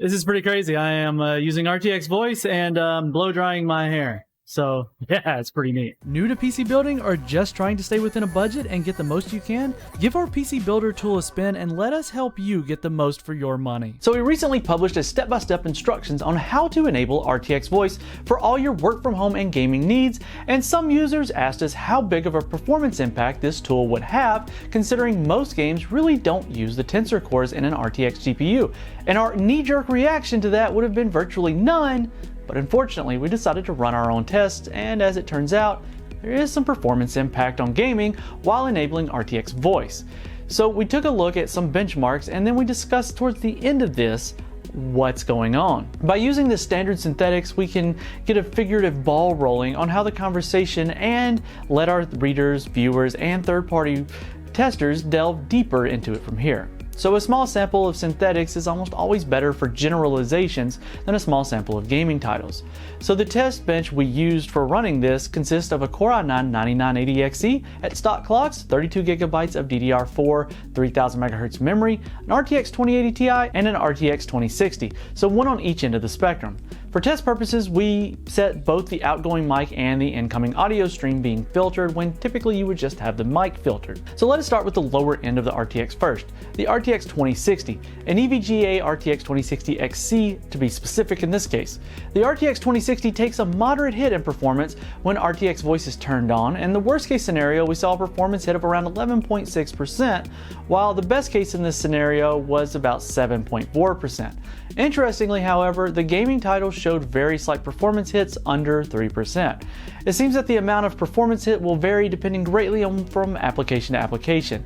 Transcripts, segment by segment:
This is pretty crazy. I am using RTX voice and blow drying my hair. So yeah, it's pretty neat. New to PC building or just trying to stay within a budget and get the most you can? Give our PC Builder tool a spin and let us help you get the most for your money. So we recently published a step-by-step instructions on how to enable RTX voice for all your work from home and gaming needs, and some users asked us how big of a performance impact this tool would have, considering most games really don't use the tensor cores in an RTX GPU. And our knee-jerk reaction to that would have been virtually none. But unfortunately, we decided to run our own tests, and as it turns out, there is some performance impact on gaming while enabling RTX voice. So we took a look at some benchmarks, and then we discussed towards the end of this what's going on. By using the standard synthetics, we can get a figurative ball rolling on how the conversation and let our readers, viewers, and third-party testers delve deeper into it from here. So a small sample of synthetics is almost always better for generalizations than a small sample of gaming titles. So the test bench we used for running this consists of a Core i9-9980XE at stock clocks, 32GB of DDR4, 3000MHz memory, an RTX 2080 Ti, and an RTX 2060, so one on each end of the spectrum. For test purposes, we set both the outgoing mic and the incoming audio stream being filtered when typically you would just have the mic filtered. So let us start with the lower end of the RTX first, the RTX 2060, an EVGA RTX 2060 XC to be specific in this case. The RTX 2060 takes a moderate hit in performance when RTX voice is turned on, and the worst case scenario we saw a performance hit of around 11.6%, while the best case in this scenario was about 7.4%. Interestingly, however, the gaming titles showed very slight performance hits under 3%. It seems that the amount of performance hit will vary depending greatly from application to application.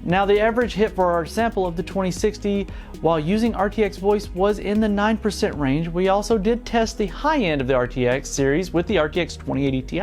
Now, the average hit for our sample of the 2060 while using RTX voice was in the 9% range. We also did test the high end of the RTX series with the RTX 2080 Ti,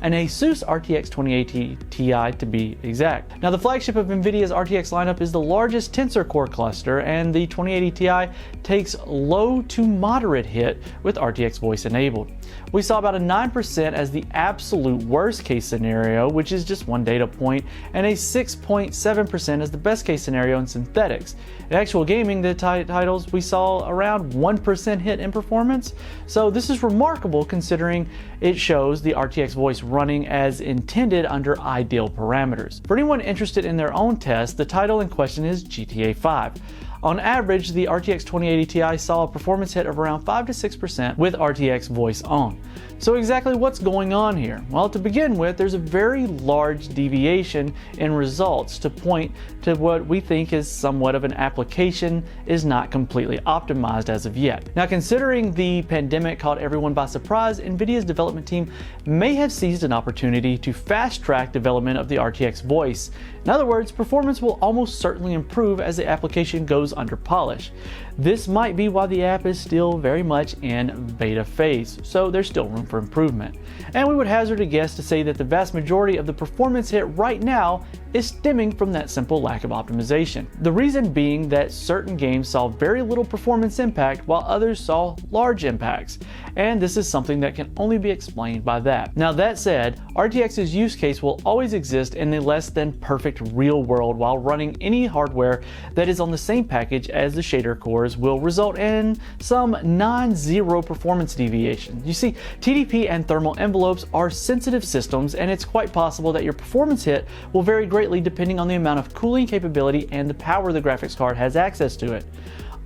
an ASUS RTX 2080 Ti to be exact. Now, the flagship of NVIDIA's RTX lineup is the largest tensor core cluster, and the 2080 Ti takes low to moderate hit with RTX voice enabled. We saw about a 9% as the absolute worst case scenario, which is just one data point, and a 6.7% as the best case scenario in synthetics. In actual gaming, the titles we saw around 1% hit in performance, so this is remarkable considering it shows the RTX voice running as intended under ideal parameters. For anyone interested in their own test, the title in question is GTA 5. On average, the RTX 2080 Ti saw a performance hit of around 5 to 6% with RTX voice on. So exactly what's going on here? Well, to begin with, there's a very large deviation in results to point to what we think is somewhat of an application is not completely optimized as of yet. Now, considering the pandemic caught everyone by surprise, NVIDIA's development team may have seized an opportunity to fast-track development of the RTX voice. In other words, performance will almost certainly improve as the application goes under polish. This might be why the app is still very much in beta phase, so there's still room for improvement. And we would hazard a guess to say that the vast majority of the performance hit right now is stemming from that simple lack of optimization. The reason being that certain games saw very little performance impact while others saw large impacts, and this is something that can only be explained by that. Now, that said, RTX's use case will always exist in the less than perfect real world while running any hardware that is on the same package as the shader cores will result in some non-zero performance deviation. You see, TDP and thermal envelopes are sensitive systems, and it's quite possible that your performance hit will vary greatly depending on the amount of cooling capability and the power the graphics card has access to it.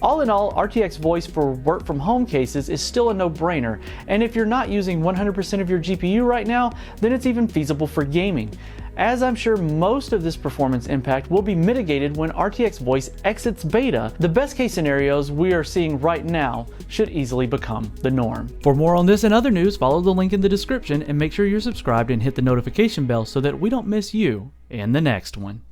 All in all, RTX voice for work from home cases is still a no-brainer, and if you're not using 100% of your GPU right now, then it's even feasible for gaming. As I'm sure most of this performance impact will be mitigated when RTX voice exits beta, the best case scenarios we are seeing right now should easily become the norm. For more on this and other news, follow the link in the description and make sure you're subscribed and hit the notification bell so that we don't miss you in the next one.